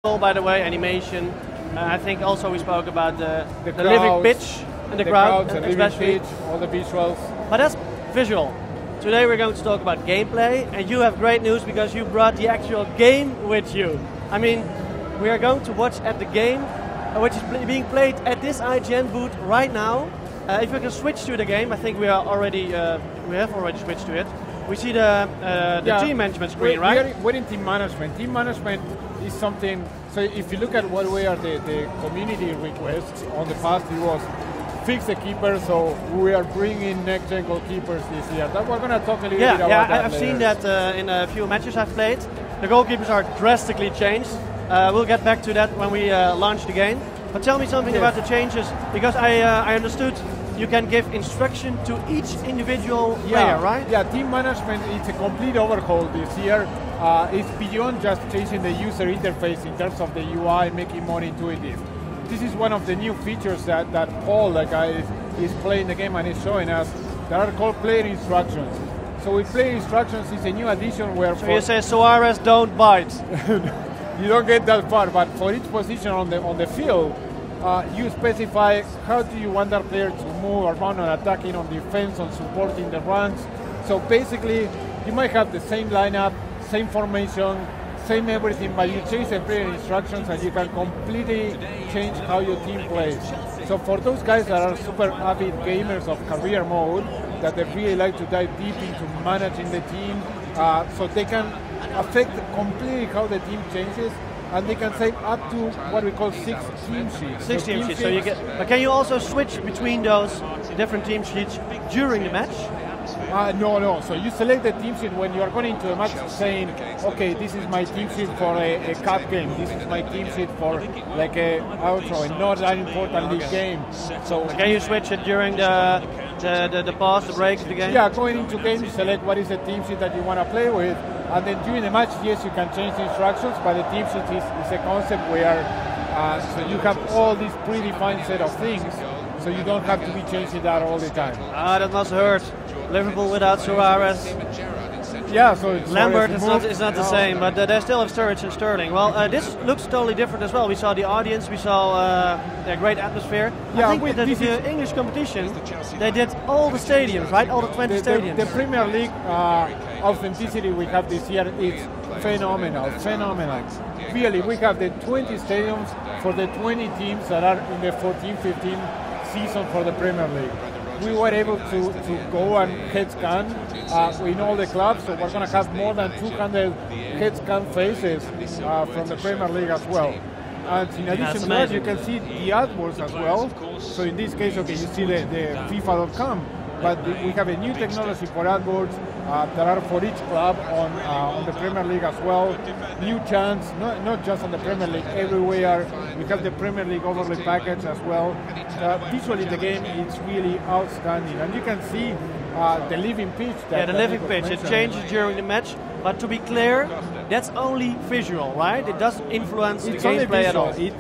by the way, animation. I think also we spoke about the crowds, living pitch and the crowd, the especially. pitch, all the visuals. But that's visual. Today we're going to talk about gameplay, and you have great news because you brought the actual game with you. I mean, we are going to watch at the game, which is being played at this IGN booth right now. If we can switch to the game, I think we have already switched to it. We see the team management screen, right? We're in team management. Team management is something, so if you look at what were the community requests on the past, it was fix the keeper, so we are bringing next-gen goalkeepers this year. That we're going to talk a little bit about that I've later. seen that in a few matches I've played. The goalkeepers are drastically changed. We'll get back to that when we launch the game. But tell me something about the changes, because I understood you can give instruction to each individual player, right? Yeah, team management, it's a complete overhaul this year. It's beyond just changing the user interface in terms of the UI, making more intuitive. This is one of the new features that Paul, the guy, is playing the game and is showing us, that are called player instructions. So with player instructions is a new addition where... So you say, Suarez, don't bite. You don't get that far, but for each position on the field, you specify how do you want that player to move around on attacking, on defense, on supporting the runs. So basically, you might have the same lineup, same formation, same everything, but you change the player instructions and you can completely change how your team plays. So for those guys that are super avid gamers of career mode, that they really like to dive deep into managing the team, so they can affect completely how the team changes, and they can save up to what we call 6 team sheets. 6 team sheets. So you get. But can you also switch between those different team sheets during the match? No. So you select the team sheet when you are going into a match, saying, okay, this is my team sheet for a cup game. This is my team sheet for like a outro, a not that important league game. So can you switch it during the pause, the break of the game? Yeah, going into game, you select what is the team sheet that you want to play with. And then during the match, yes, you can change the instructions, but the team sheet is a concept where so you have all these predefined set of things, so you don't have to be changing that all the time. That must hurt. Liverpool without Suarez. Yeah, so Lambert is not the same, but they still have Sturridge and Sterling. Well, this looks totally different as well. We saw the audience, we saw the great atmosphere. Yeah, I think with the English competition, they did all the stadiums, right? All the 20 stadiums. The Premier League authenticity we have this year is phenomenal. Really, we have the 20 stadiums for the 20 teams that are in the 14-15 season for the Premier League. We were able to go and head scan in all the clubs, so we're going to have more than 200 head scan faces from the Premier League as well. And in addition to that, you can see the AdWords as well. So in this case, okay, you see the FIFA.com, but we have a new technology for AdWords that are for each club on the Premier League as well. New chants, not just on the Premier League, everywhere. We have the Premier League overlay package as well. Visually, the game is really outstanding, and you can see the living pitch. The living pitch. It changes during the match, but to be clear, that's only visual, right? It doesn't influence the gameplay at all. It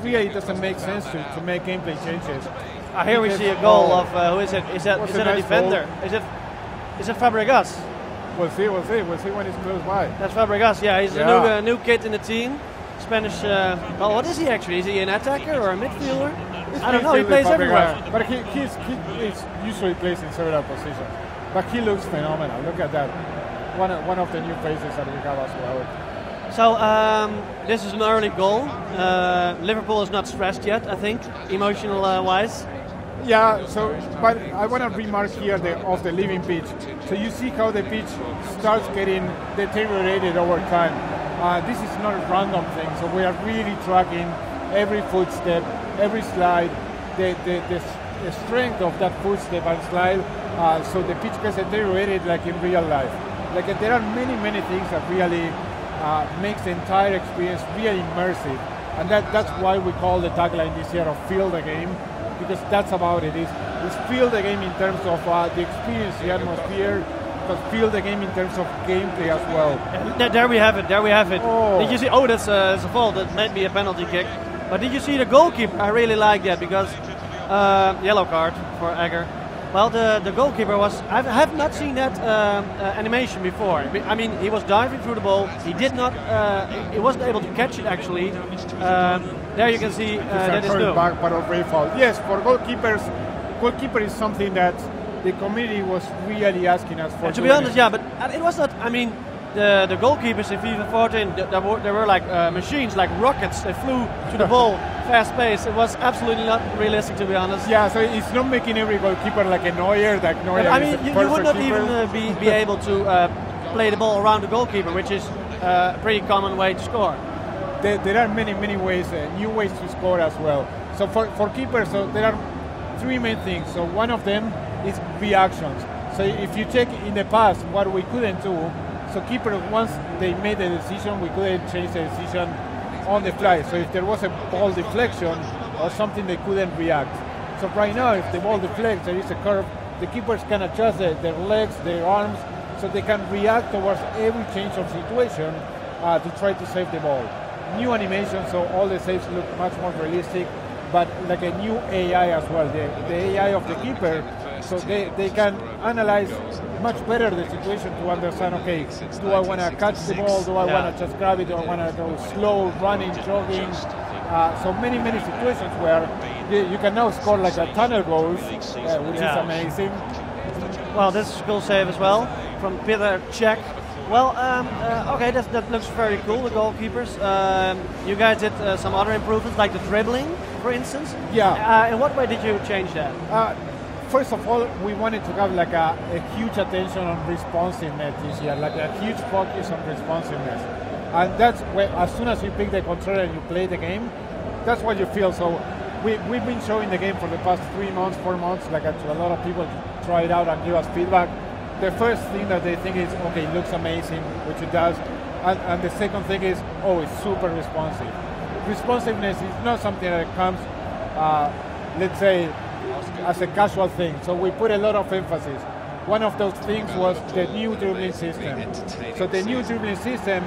really doesn't make sense to make gameplay changes. Here we see a goal of who is it? Is that a defender? Goal. Is it Fabregas? We'll see when it's close by. That's Fabregas. Yeah, he's a new kid in the team. Spanish. Well, what is he actually? Is he an attacker or a midfielder? I don't know. He plays everywhere. But he usually plays in several positions. But he looks phenomenal. Look at that. One of the new faces that we have as well. So this is an early goal. Liverpool is not stressed yet, I think, emotional wise. Yeah, but I want to remark here of the living pitch. So you see how the pitch starts getting deteriorated over time. This is not a random thing, so we are really tracking every footstep, every slide, the strength of that footstep and slide, so the pitch gets deteriorated like in real life. Like there are many things that really makes the entire experience really immersive, and that's why we call the tagline this year of "Feel the Game," because that's about it. It's feel the game in terms of the experience, the atmosphere, but feel the game in terms of gameplay as well. There we have it. Oh. Did you see? Oh, that's a fault. That might be a penalty kick. But did you see the goalkeeper? I really like that because yellow card for Egger. Well, the goalkeeper was. I have not seen that animation before. I mean, he was diving through the ball. He did not. He wasn't able to catch it actually. There you can see that is new. Back, but already foul. Yes, for goalkeepers, goalkeeper is something that the community was really asking us for. To be honest, yeah, but it was not. I mean, the goalkeepers in FIFA 14, there were like machines, like rockets. They flew to the ball fast pace. It was absolutely not realistic, to be honest. Yeah, so it's not making every goalkeeper like a Neuer. Like Neuer, I mean, you would not keeper. even be able to play the ball around the goalkeeper, which is a pretty common way to score. There are many ways, new ways to score as well. So for keepers, so there are three main things. So one of them is reactions. So if you check in the past what we couldn't do, so keeper, once they made the decision, we couldn't change the decision on the fly. So if there was a ball deflection or something, they couldn't react. So right now, if the ball deflects, there is a curve, the keepers can adjust their legs, their arms, so they can react towards every change of situation to try to save the ball. New animation, so all the saves look much more realistic, but like a new AI as well, the AI of the keeper, so they can analyze much better the situation to understand, okay, do I want to catch the ball, do I want to just grab it, do I want to go slow, running, jogging, so many situations where you can now score like a ton of goals, which is amazing. Well, this is a cool save as well from Peter Cech. Well, okay, that looks very cool, the goalkeepers. You guys did some other improvements, like the dribbling, for instance. Yeah. In what way did you change that? First of all, we wanted to have like a huge attention on responsiveness this year, like a huge focus on responsiveness. And that's where, as soon as you pick the controller and you play the game, that's what you feel. So we've been showing the game for the past 3 months, 4 months, like to a lot of people to try it out and give us feedback. The first thing that they think is, okay, it looks amazing, which it does. And the second thing is, oh, it's super responsive. Responsiveness is not something that comes, let's say, as a casual thing. So we put a lot of emphasis. One of those things was the new dribbling system. So the new dribbling system,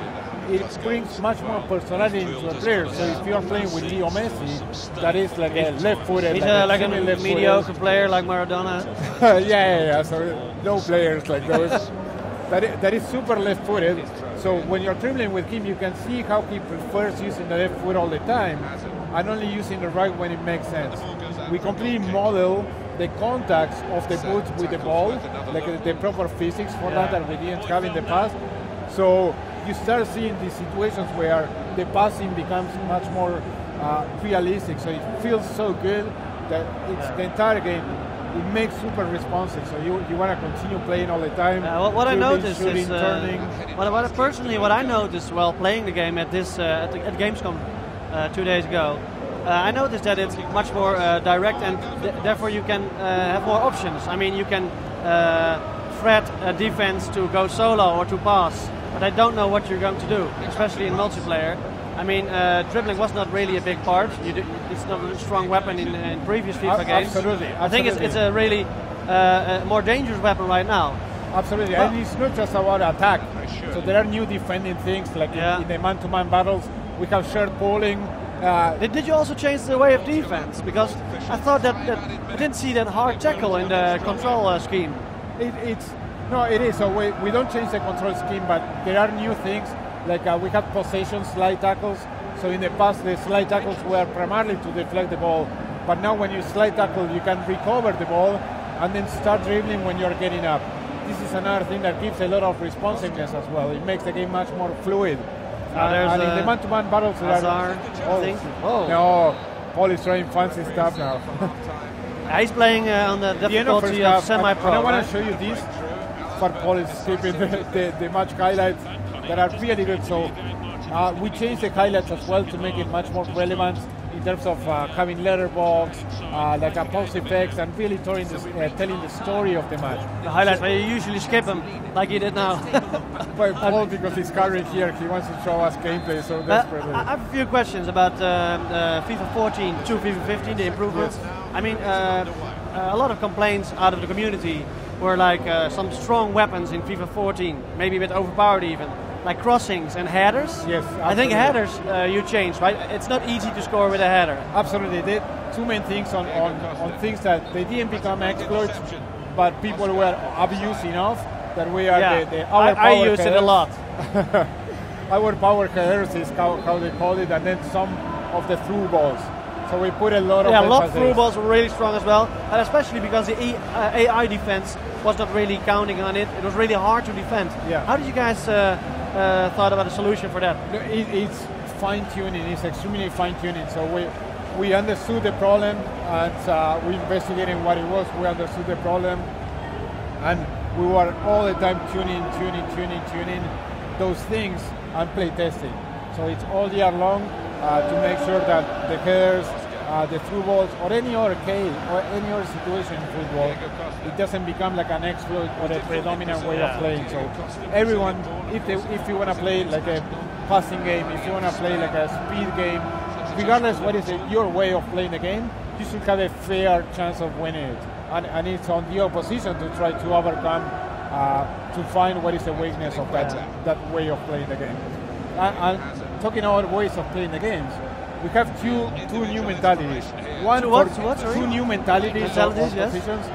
it brings much more personality into a player. So if you are playing with Leo Messi, that is like a left-footed. He's like a mediocre player like Maradona. yeah. So no players like those. that is super left-footed. So when you're dribbling with him, you can see how he prefers using the left foot all the time and only using the right when it makes sense. We completely model the contacts of the boots with the ball, like the proper physics for that we didn't have in the past. So you start seeing these situations where the passing becomes much more realistic. So it feels so good that it's the entire game. It makes super responsive. So you want to continue playing all the time. What I noticed shooting, is, what I noticed while playing the game at Gamescom 2 days ago, I noticed that it's much more direct, and therefore you can have more options. I mean, you can threat a defense to go solo or to pass, but I don't know what you're going to do, especially in multiplayer. I mean, dribbling was not really a big part. It's not a strong weapon in previous FIFA games. Absolutely. I think it's a really more dangerous weapon right now. Absolutely, and it's not just about attack. So there are new defending things, like in the man-to-man battles, we have shared polling. Did you also change the way of defense? Because I thought that I didn't see that hard tackle in the control scheme. It is. So we don't change the control scheme, but there are new things. Like we have possession slide tackles. So in the past, the slide tackles were primarily to deflect the ball. But now when you slide tackle, you can recover the ball and then start dribbling when you're getting up. This is another thing that gives a lot of responsiveness as well. It makes the game much more fluid. And in the man-to-man battles, no, Paul is trying fancy stuff now. He's playing on the difficulty of semi-pro. I want to show you this. For Paul is skipping the match highlights that are really good. So we changed the highlights as well to make it much more relevant in terms of having letterbox, like a pulse effects, and really telling the story of the match. The highlights, but you usually skip them, like you did now. But Paul, because he's currently here, he wants to show us gameplay so desperately. I have a few questions about FIFA 14 to FIFA 15, the improvements. Yes. I mean, a lot of complaints out of the community were like some strong weapons in FIFA 14, maybe a bit overpowered even, like crossings and headers. Yes, absolutely. I think headers you changed, right? It's not easy to score with a header. Absolutely. They did two main things on things that they didn't become exploits, but people were abusing of that we are I use it a lot. Our power headers is how they call it, and then some of the through balls. So we put a lot of lot of through balls were really strong as well, and especially because the AI defense was not really counting on it. It was really hard to defend. Yeah. How did you guys thought about a solution for that? It's fine-tuning. It's extremely fine-tuning. So we understood the problem, and we investigated what it was. We understood the problem, and we were all the time tuning those things and play testing. So it's all year long to make sure that the headers, the through balls, or any other case or any other situation in football, it doesn't become like an exploit or a predominant way of playing. So everyone, if you want to play like a passing game, if you want to play like a speed game, regardless what is your way of playing the game, you should have a fair chance of winning it. And it's on the opposition to try to overcome, to find what is the weakness of that way of playing the game. And talking about ways of playing the games, we have two new mentalities. Two new mentalities of positions.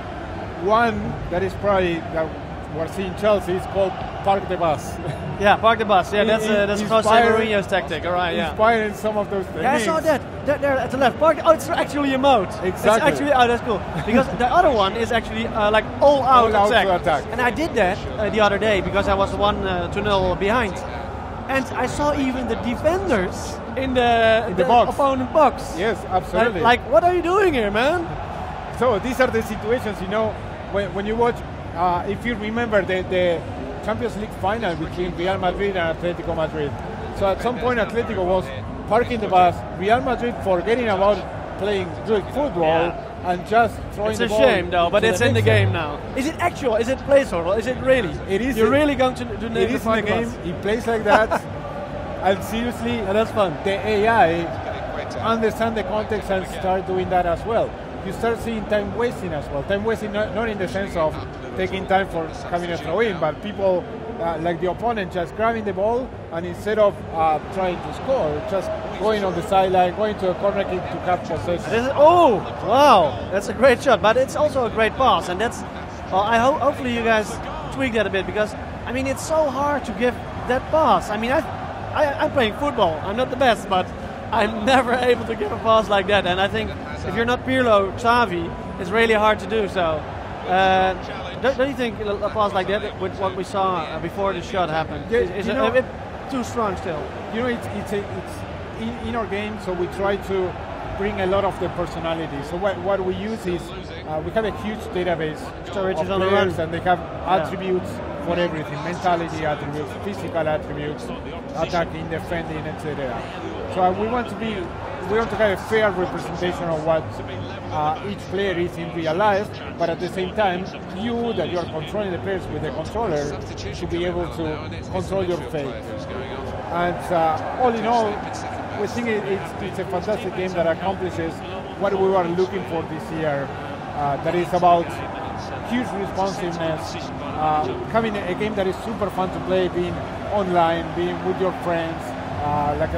One that is probably that we're seeing Chelsea is called park the bus. Yeah, park the bus. Yeah, that's Jose Mourinho's tactic. All right, yeah. Inspiring some of those things. Yeah, I saw that. There at the left. It's actually a mode. Exactly. It's actually, that's cool. Because the other one is actually like all-out attack. And I did that the other day because I was 1-0 behind. And I saw even the defenders in the box. Opponent box. Yes, absolutely. Like, what are you doing here, man? So these are the situations, when you watch, if you remember the Champions League final between Real Madrid and Atletico Madrid. So at some point Atletico was parking the bus, Real Madrid forgetting about playing good football and just throwing the ball. It's a shame though, but it's in the game now. Is it actual? Is it placeholder? Is it really? It is. You're really going to do it? It is in the game. He plays like that. And seriously, that's fun. The AI understand the context and start doing that as well. You start seeing time wasting as well. Time wasting not in the sense of taking time for having a throw in, but people like the opponent just grabbing the ball and instead of trying to score, just going on the sideline, going to a corner kick to cap possession. Oh, wow, that's a great shot, but it's also a great pass, and that's. Well, hopefully you guys tweak that a bit because I mean it's so hard to give that pass. I mean I'm playing football. I'm not the best, but I'm never able to give a pass like that. And I think if you're not Pirlo, Xavi, it's really hard to do so. Don't you think a pass like that, with what we saw before the shot happened, is a bit too strong still? It's in our game, so we try to bring a lot of the personality. So what we use is we have a huge database of players, and they have attributes for everything: mentality attributes, physical attributes, attacking, defending, etc. So we want to have a fair representation of what each player is in real life, but at the same time, you that you're controlling the players with the controller should be able to control your fate. And all in all, we think it's a fantastic game that accomplishes what we were looking for this year. That is about huge responsiveness, having a game that is super fun to play, being online, being with your friends, like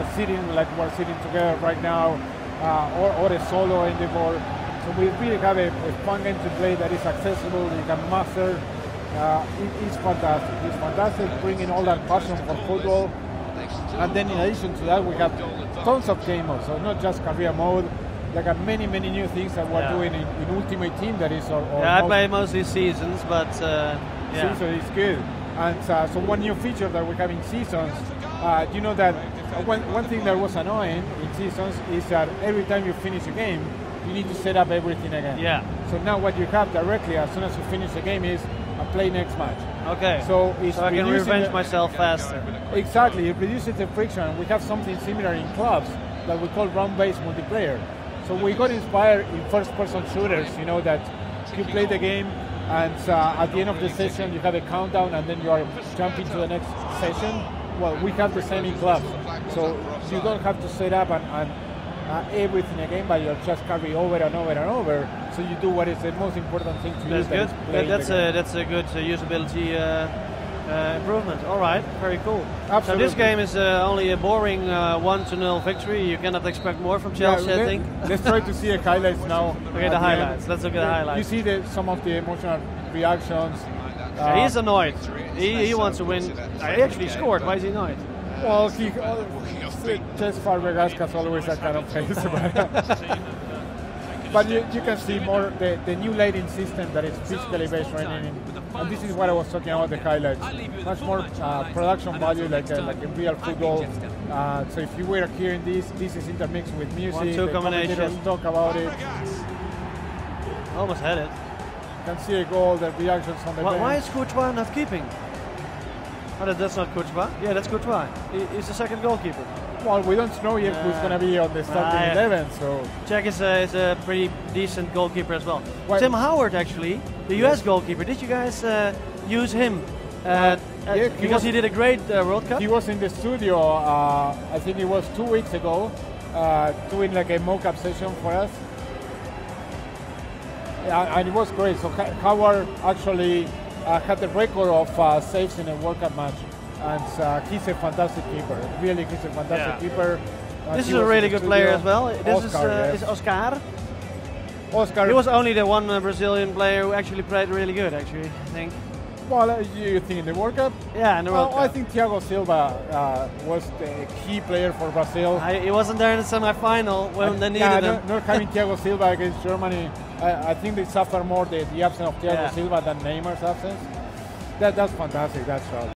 we're sitting together right now, or a solo in the board. So we really have a fun game to play that is accessible, you can master. It's fantastic. It's fantastic, bringing all that passion for football. And then in addition to that, we have tons of game modes, so not just career mode. There are many new things that we're doing in Ultimate Team. That is our I play mostly seasons, but season is good. And so one new feature that we have in seasons, you know that one thing that was annoying in seasons is that every time you finish a game, you need to set up everything again. Yeah. So now what you have directly as soon as you finish the game is play next match. Okay. So I can revenge myself faster. Exactly. It reduces the friction. We have something similar in clubs that we call round-based multiplayer. So we got inspired in first-person shooters. You know that you play the game, and at the end of the session you have a countdown, and then you are jumping to the next session. Well, we have the same in clubs. So you don't have to set up and everything again, but you just carry over and over and over. So you do what is the most important thing to use. That's good. That's a good usability improvement. All right, very cool. Absolutely. So this game is only a boring 1-0 victory. You cannot expect more from Chelsea, I think. Let's try to see the highlights now. Okay, the highlights. Let's look at the highlights. You see some of the emotional reactions. He's annoyed. He wants to win. He actually scored. Why is he annoyed? Well, Cesc Fabregas has always that kind of face. But you can see more the new lighting system that is physically based training. And this is what I was talking about, the highlights. Much more production value, like in real football. So if you were hearing this is intermixed with music. 1-2 combination. Talk about it. Almost had it. You can see a goal, the reactions on the bench. Why is Courtois not keeping? Oh, that's not Courtois? Yeah, that's Courtois. He's the second goalkeeper. Well, we don't know yet who's going to be on the starting 11, so... Czech is a pretty decent goalkeeper as well. Well, Tim Howard, actually, the US goalkeeper. Did you guys use him? Because he did a great World Cup? He was in the studio, I think it was 2 weeks ago, doing like a mock-up session for us. And it was great. So Howard actually had the record of saves in a World Cup match. And he's a fantastic keeper. Really, he's a fantastic keeper. This is a really good player as well. This is Oscar. Oscar. He was only the one Brazilian player who actually played really good, actually, I think. Well, you think in the World Cup? Yeah, in the World Cup. I think Thiago Silva was the key player for Brazil. He wasn't there in the semi-final when they needed him. Not having Thiago Silva against Germany, I think they suffer more the absence of Thiago Silva than Neymar's absence. That's fantastic, that's right.